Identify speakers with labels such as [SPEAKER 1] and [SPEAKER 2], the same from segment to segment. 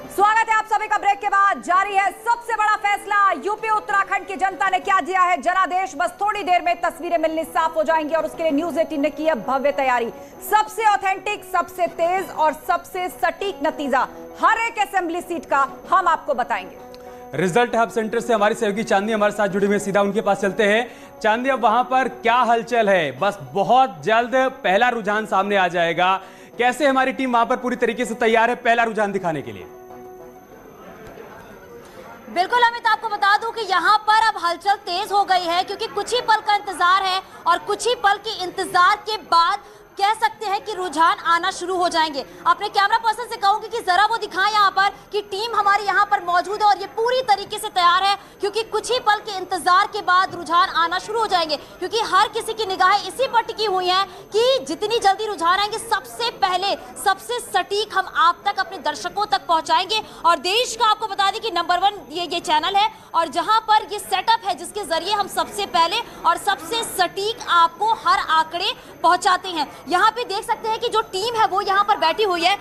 [SPEAKER 1] स्वागत है आप सभी का। ब्रेक के बाद जारी है सबसे बड़ा फैसला। यूपी उत्तराखंड की जनता ने क्या दिया है जनादेश। बस थोड़ी देर में तस्वीरें मिलनी साफ हो जाएंगी और उसके लिए न्यूज 18 ने की है भव्य तैयारी। सबसे ऑथेंटिक, सबसे तेज और सबसे सटीक नतीजा हर एक असेंबली सीट का हम आपको बताएंगे।
[SPEAKER 2] रिजल्ट हब सेंटर से हमारी सहयोगी चांदनी हमारे साथ जुड़ी हुई, सीधा उनके पास चलते हैं। चांदनी, अब वहां पर क्या हलचल है? बस बहुत जल्द पहला रुझान सामने आ जाएगा। कैसे हमारी टीम वहां पर पूरी तरीके से तैयार है पहला रुझान दिखाने के लिए?
[SPEAKER 3] बिल्कुल अमित, आपको बता दूं कि यहाँ पर अब हलचल तेज हो गई है क्योंकि कुछ ही पल का इंतजार है और कुछ ही पल के इंतजार के बाद कह सकते हैं कि रुझान आना शुरू हो जाएंगे। अपने कैमरा पर्सन से कहूंगी कि जरा वो दिखाएं यहाँ पर कि टीम हमारी यहाँ पर मौजूद है और ये पूरी तरीके से तैयार है क्योंकि कुछ ही पल के इंतजार के बाद रुझान आना शुरू हो जाएंगे। क्योंकि हर किसी की निगाहें इसी पर टिकी हुई हैं कि जितनी जल्दी रुझान आएंगे सबसे पहले सबसे सटीक हम आप तक, अपने दर्शकों तक पहुंचाएंगे। और देश का आपको बता दें कि नंबर 1 ये चैनल है और जहां पर ये सेटअप है जिसके जरिए हम सबसे पहले और सबसे सटीक आपको हर आंकड़े पहुंचाते हैं। यहाँ पे देख सकते हैं कि जो टीम है वो यहाँ पर बैठी हुई है।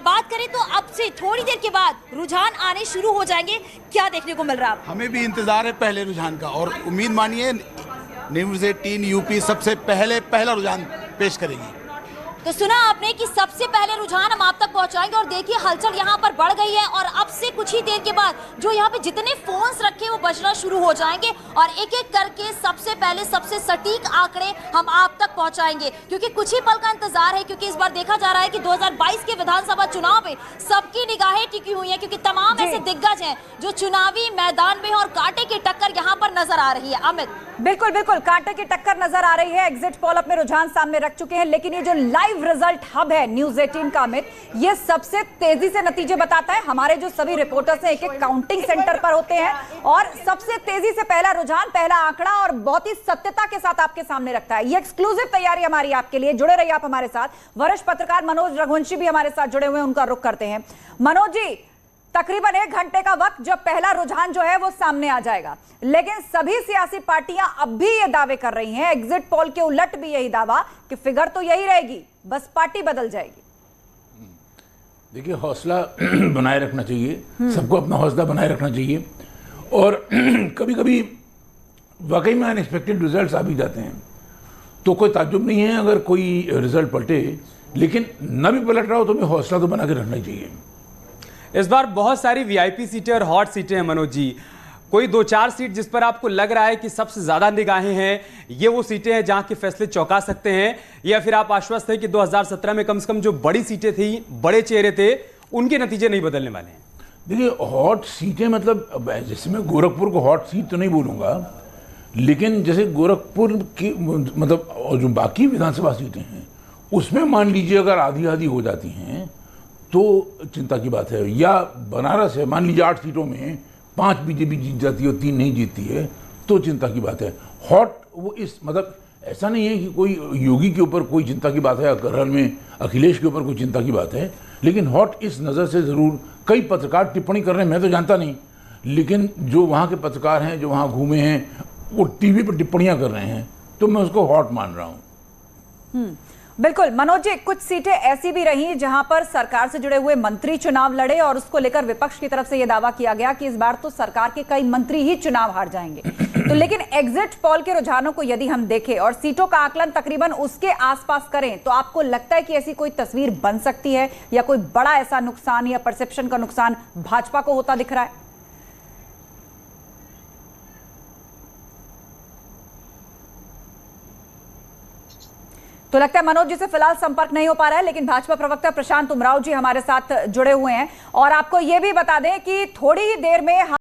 [SPEAKER 3] बात करें तो अब से थोड़ी देर के बाद रुझान आने शुरू हो जाएंगे। क्या देखने को मिल रहा है?
[SPEAKER 4] हमें भी इंतजार है पहले रुझान का और उम्मीद मानिए न्यूज़ 18 यूपी सबसे पहला रुझान पेश करेगी।
[SPEAKER 3] तो सुना आपने कि सबसे पहले रुझान हम आप तक पहुंचाएंगे और देखिए हलचल यहाँ पर बढ़ गई है और अब से कुछ ही देर के बाद जो यहाँ पे जितने फोन्स रखे वो बजना शुरू हो जाएंगे और एक एक करके सबसे पहले सबसे सटीक आंकड़े हम आप तक पहुंचाएंगे क्योंकि कुछ ही पल का इंतजार है। क्योंकि इस बार देखा जा रहा है कि 2022 के विधानसभा चुनाव में सबकी निगाहें टिकी हुई है क्योंकि तमाम ऐसे दिग्गज हैं जो चुनावी मैदान में और कांटे की टक्कर यहाँ पर नजर आ रही है। अमित,
[SPEAKER 1] बिल्कुल बिल्कुल कांटे की टक्कर नजर आ रही है। एग्जिट पोल अपने रुझान सामने रख चुके हैं, लेकिन ये जो लाइव रिजल्ट हब है न्यूज़ 18 का अमित, ये सबसे तेजी से नतीजे बताता है। हमारे जो सभी रिपोर्टर्स हैं एक एक काउंटिंग सेंटर पर होते हैं और सबसे तेजी से पहला रुझान, पहला आंकड़ा और बहुत ही सत्यता के साथ आपके सामने रखता है। ये एक्सक्लूसिव तैयारी हमारी आपके लिए। जुड़े रहिए आप हमारे साथ। वरिष्ठ पत्रकार मनोज रघुवंशी भी हमारे साथ जुड़े हुए हैं, उनका रुख करते हैं। मनोज जी, तकरीबन 1 घंटे का वक्त जब पहला रुझान जो है वो सामने आ जाएगा, लेकिन सभी सियासी पार्टियां अब भी ये दावे कर रही हैं, एग्जिट पोल के उलट भी यही दावा कि फिगर तो यही रहेगी, बस पार्टी बदल जाएगी।
[SPEAKER 5] देखिए, हौसला बनाए रखना चाहिए, सबको अपना हौसला बनाए रखना चाहिए और कभी कभी वाकई में अनएक्सपेक्टेड रिजल्ट्स आ भी जाते हैं तो कोई ताज्जुब नहीं है अगर कोई रिजल्ट पलटे, लेकिन न भी पलट रहा हो तो भी हौसला तो बना के रखना चाहिए।
[SPEAKER 2] इस बार बहुत सारी वीआईपी सीटें और हॉट सीटें हैं मनोज जी। कोई 2-4 सीट जिस पर आपको लग रहा है कि सबसे ज्यादा निगाहें हैं, ये वो सीटें हैं जहां के फैसले चौंका सकते हैं, या फिर आप आश्वस्त हैं कि 2017 में कम से कम जो बड़ी सीटें थी, बड़े चेहरे थे, उनके नतीजे नहीं बदलने वाले हैं?
[SPEAKER 5] देखिए, हॉट सीटें मतलब जैसे मैं गोरखपुर को हॉट सीट तो नहीं बोलूँगा, लेकिन जैसे गोरखपुर की मतलब और जो बाकी विधानसभा सीटें हैं उसमें मान लीजिए अगर आधी आधी हो जाती हैं तो चिंता की बात है। या बनारस है, मान लीजिए 8 सीटों में 5 बीजेपी जीत जाती है और 3 नहीं जीतती है तो चिंता की बात है। हॉट वो इस मतलब ऐसा नहीं है कि कोई योगी के ऊपर कोई चिंता की बात है, अकरहर में अखिलेश के ऊपर कोई चिंता की बात है, लेकिन हॉट इस नज़र से ज़रूर कई पत्रकार टिप्पणी कर रहे हैं, मैं तो जानता नहीं, लेकिन जो वहाँ के पत्रकार हैं जो वहाँ घूमे हैं वो टीवी पर टिप्पणियाँ कर रहे हैं तो मैं उसको हॉट मान रहा हूँ।
[SPEAKER 1] बिल्कुल मनोज जी, कुछ सीटें ऐसी भी रही जहां पर सरकार से जुड़े हुए मंत्री चुनाव लड़े और उसको लेकर विपक्ष की तरफ से यह दावा किया गया कि इस बार तो सरकार के कई मंत्री ही चुनाव हार जाएंगे। तो लेकिन एग्जिट पोल के रुझानों को यदि हम देखें और सीटों का आकलन तकरीबन उसके आसपास करें तो आपको लगता है कि ऐसी कोई तस्वीर बन सकती है या कोई बड़ा ऐसा नुकसान या परसेप्शन का नुकसान भाजपा को होता दिख रहा है? तो लगता है मनोज जी से फिलहाल संपर्क नहीं हो पा रहा है, लेकिन भाजपा प्रवक्ता प्रशांत उमराव जी हमारे साथ जुड़े हुए हैं और आपको यह भी बता दें कि थोड़ी ही देर में